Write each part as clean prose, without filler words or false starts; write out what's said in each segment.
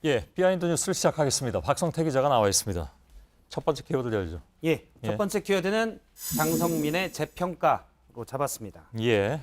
예, 비하인드 뉴스를 시작하겠습니다. 박성태 기자가 나와 있습니다. 첫 번째 키워드 열죠. 첫 번째 키워드는 장성민의 재평가로 잡았습니다. 예,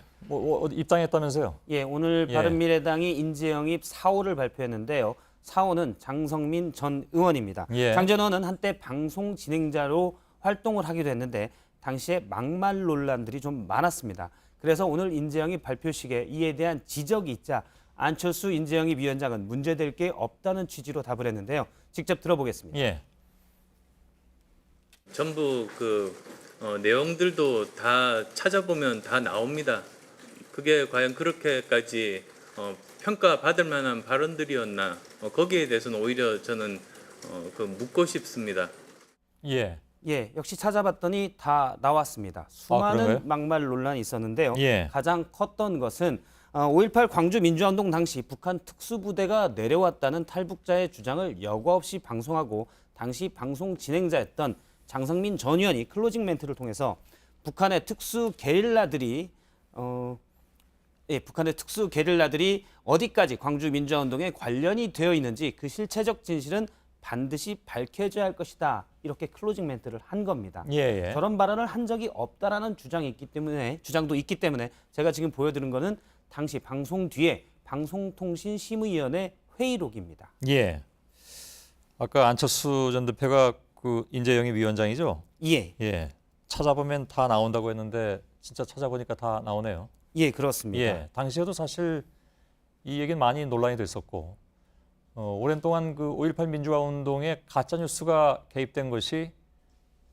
입당했다면서요? 오늘 예. 바른미래당이 인재영입 4호를 발표했는데요. 4호는 장성민 전 의원입니다. 예. 장 전 의원은 한때 방송 진행자로 활동을 하기도 했는데 당시에 막말 논란들이 좀 많았습니다. 그래서 오늘 인재영입 발표식에 이에 대한 지적이 있자 안철수 인재영입 위원장은 문제될 게 없다는 취지로 답을 했는데요. 직접 들어보겠습니다. 예. 전부 내용들도 다 찾아보면 다 나옵니다. 그게 과연 그렇게까지 평가받을 만한 발언들이었나? 거기에 대해서는 오히려 저는 묻고 싶습니다. 예. 역시 찾아봤더니 다 나왔습니다. 수많은 그런가요? 막말 논란이 있었는데요. 예. 가장 컸던 것은 5.18 광주 민주화운동 당시 북한 특수부대가 내려왔다는 탈북자의 주장을 여과 없이 방송하고 당시 방송 진행자였던 장성민 전 의원이 클로징 멘트를 통해서 북한의 특수 게릴라들이 어디까지 광주 민주화운동에 관련이 되어 있는지 그 실체적 진실은 반드시 밝혀져야 할 것이다. 이렇게 클로징 멘트를 한 겁니다. 예. 저런 발언을 한 적이 없다라는 주장도 있기 때문에 제가 지금 보여드린 거는 당시 방송 뒤에 방송통신심의위원회 회의록입니다. 예. 아까 안철수 전 대표가 그 인재영입 위원장이죠? 예. 찾아보면 다 나온다고 했는데 진짜 찾아보니까 다 나오네요. 그렇습니다. 예. 당시에도 사실 이 얘기는 많이 논란이 됐었고 오랜 동안 그 5.18 민주화 운동에 가짜 뉴스가 개입된 것이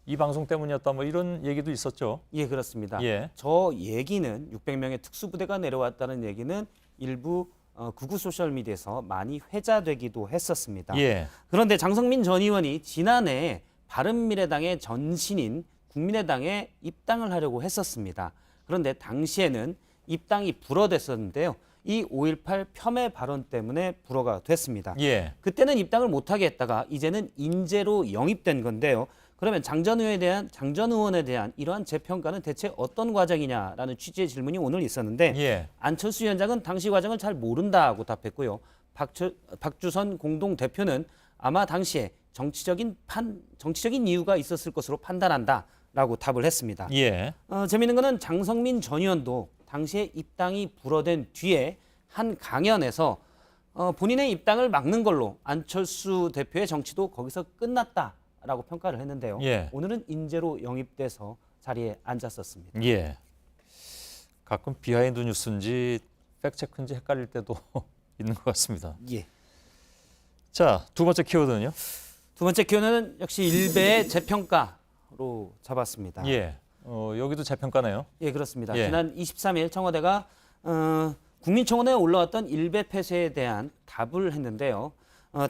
이 방송 때문이었다 뭐 이런 얘기도 있었죠. 그렇습니다. 예. 저 얘기는 600명의 특수부대가 내려왔다는 얘기는 일부 극우 소셜미디어에서 많이 회자되기도 했었습니다. 예. 그런데 장성민 전 의원이 지난해 바른미래당의 전신인 국민의당에 입당을 하려고 했었습니다. 그런데 당시에는 입당이 불어됐었는데요. 이 5.18 폄훼 발언 때문에 불어가 됐습니다. 예. 그때는 입당을 못하게 했다가 이제는 인재로 영입된 건데요. 그러면 장 전 의원에 대한 이러한 재평가는 대체 어떤 과정이냐라는 취지의 질문이 오늘 있었는데 예. 안철수 위원장은 당시 과정을 잘 모른다고 답했고요. 박주선 공동대표는 아마 당시에 정치적인 이유가 있었을 것으로 판단한다라고 답을 했습니다. 예. 재미있는 거는 장성민 전 의원도 당시에 입당이 불어된 뒤에 한 강연에서 본인의 입당을 막는 걸로 안철수 대표의 정치도 거기서 끝났다라고 평가를 했는데요. 예. 오늘은 인재로 영입돼서 자리에 앉았었습니다. 예. 가끔 비하인드 뉴스인지 팩트체크인지 헷갈릴 때도 있는 것 같습니다. 자, 두 번째 키워드는요? 두 번째 키워드는 역시 일베의 재평가로 잡았습니다. 예. 여기도 재평가네요. 그렇습니다. 예. 지난 23일 청와대가 국민청원에 올라왔던 일베 폐쇄에 대한 답을 했는데요.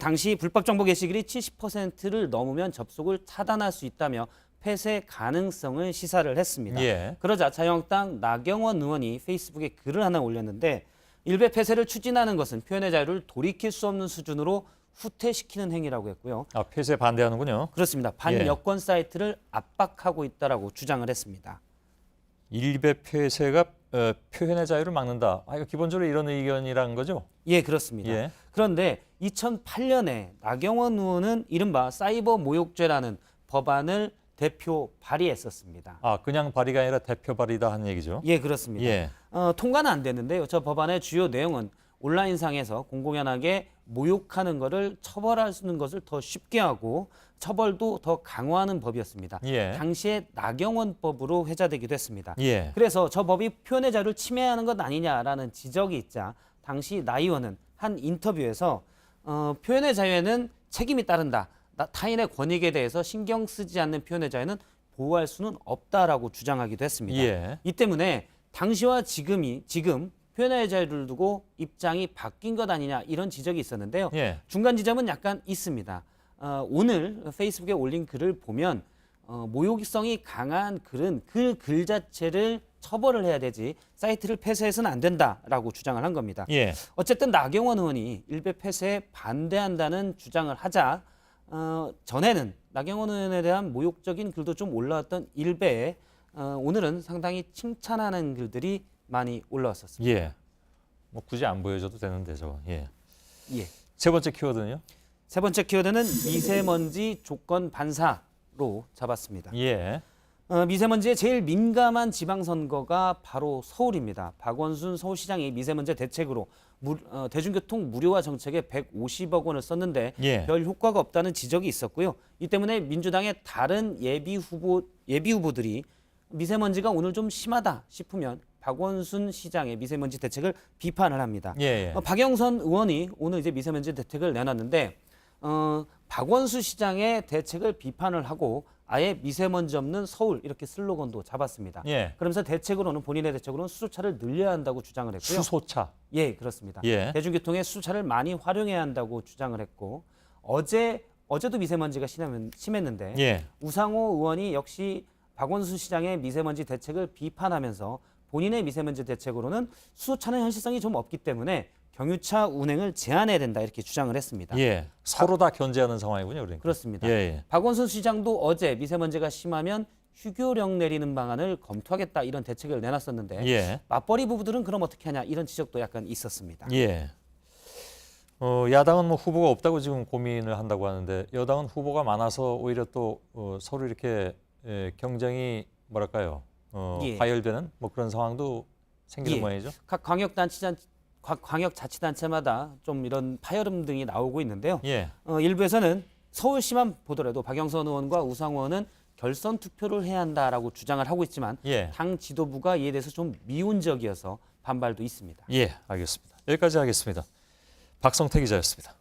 당시 불법 정보 게시글이 70%를 넘으면 접속을 차단할 수 있다며 폐쇄 가능성을 시사를 했습니다. 예. 그러자 자유한국당 나경원 의원이 페이스북에 글을 하나 올렸는데 일베 폐쇄를 추진하는 것은 표현의 자유를 돌이킬 수 없는 수준으로 후퇴시키는 행위라고 했고요. 폐쇄 반대하는군요. 그렇습니다. 반여권 사이트를 압박하고 있다라고 주장을 했습니다. 일베 폐쇄가 표현의 자유를 막는다. 이거 기본적으로 이런 의견이라는 거죠? 그렇습니다. 예. 그런데 2008년에 나경원 의원은 이른바 사이버 모욕죄라는 법안을 대표 발의했었습니다. 그냥 발의가 아니라 대표 발의다 한 얘기죠? 그렇습니다. 예. 통과는 안 됐는데요. 저 법안의 주요 내용은 온라인상에서 공공연하게 모욕하는 것을 처벌하는 것을 더 쉽게 하고 처벌도 더 강화하는 법이었습니다. 예. 당시에 나경원법으로 회자되기도 했습니다. 예. 그래서 저 법이 표현의 자유를 침해하는 것 아니냐라는 지적이 있자 당시 나 의원은 한 인터뷰에서 표현의 자유에는 책임이 따른다. 타인의 권익에 대해서 신경 쓰지 않는 표현의 자유는 보호할 수는 없다라고 주장하기도 했습니다. 예. 이 때문에 당시와 지금 표현의 자유를 두고 입장이 바뀐 것 아니냐 이런 지적이 있었는데요. 예. 중간 지점은 약간 있습니다. 오늘 페이스북에 올린 글을 보면 모욕성이 강한 글은 그 글 자체를 처벌을 해야 되지 사이트를 폐쇄해서는 안 된다라고 주장을 한 겁니다. 예. 어쨌든 나경원 의원이 일베 폐쇄에 반대한다는 주장을 하자 전에는 나경원 의원에 대한 모욕적인 글도 좀 올라왔던 일베에 오늘은 상당히 칭찬하는 글들이 많이 올라왔었습니다. 예. 뭐 굳이 안 보여줘도 되는데 저거. 예. 예. 세 번째 키워드는요? 세 번째 키워드는 미세먼지 조건 반사로 잡았습니다. 예. 미세먼지에 제일 민감한 지방선거가 바로 서울입니다. 박원순 서울시장이 미세먼지 대책으로 대중교통 무료화 정책에 150억 원을 썼는데 예. 별 효과가 없다는 지적이 있었고요. 이 때문에 민주당의 다른 예비 후보들이 미세먼지가 오늘 좀 심하다 싶으면 박원순 시장의 미세먼지 대책을 비판을 합니다. 예. 박영선 의원이 오늘 이제 미세먼지 대책을 내놨는데 박원순 시장의 대책을 비판을 하고 아예 미세먼지 없는 서울 이렇게 슬로건도 잡았습니다. 예. 그러면서 대책으로는 본인의 대책으로는 수소차를 늘려야 한다고 주장을 했고요. 수소차. 예, 그렇습니다. 예. 대중교통에 수소차를 많이 활용해야 한다고 주장을 했고 어제도 미세먼지가 심했는데 예. 우상호 의원이 역시 박원순 시장의 미세먼지 대책을 비판하면서 본인의 미세먼지 대책으로는 수소차는 현실성이 좀 없기 때문에 경유차 운행을 제한해야 된다 이렇게 주장을 했습니다. 예. 서로 다 견제하는 상황이군요, 그러니까. 그렇습니다. 예. 박원순 시장도 어제 미세먼지가 심하면 휴교령 내리는 방안을 검토하겠다 이런 대책을 내놨었는데 예. 맞벌이 부부들은 그럼 어떻게 하냐 이런 지적도 약간 있었습니다. 예. 야당은 뭐 후보가 없다고 지금 고민을 한다고 하는데 여당은 후보가 많아서 오히려 또 서로 이렇게 경쟁이 뭐랄까요? 예. 과열되는 뭐 그런 상황도 생기는 예. 모양이죠. 각 광역자치단체마다 좀 이런 파열음 등이 나오고 있는데요. 예. 일부에서는 서울시만 보더라도 박영선 의원과 우상호 의원은 결선 투표를 해야 한다라고 주장을 하고 있지만 예. 당 지도부가 이에 대해서 좀 미온적이어서 반발도 있습니다. 예, 알겠습니다. 여기까지 하겠습니다. 박성태 기자였습니다.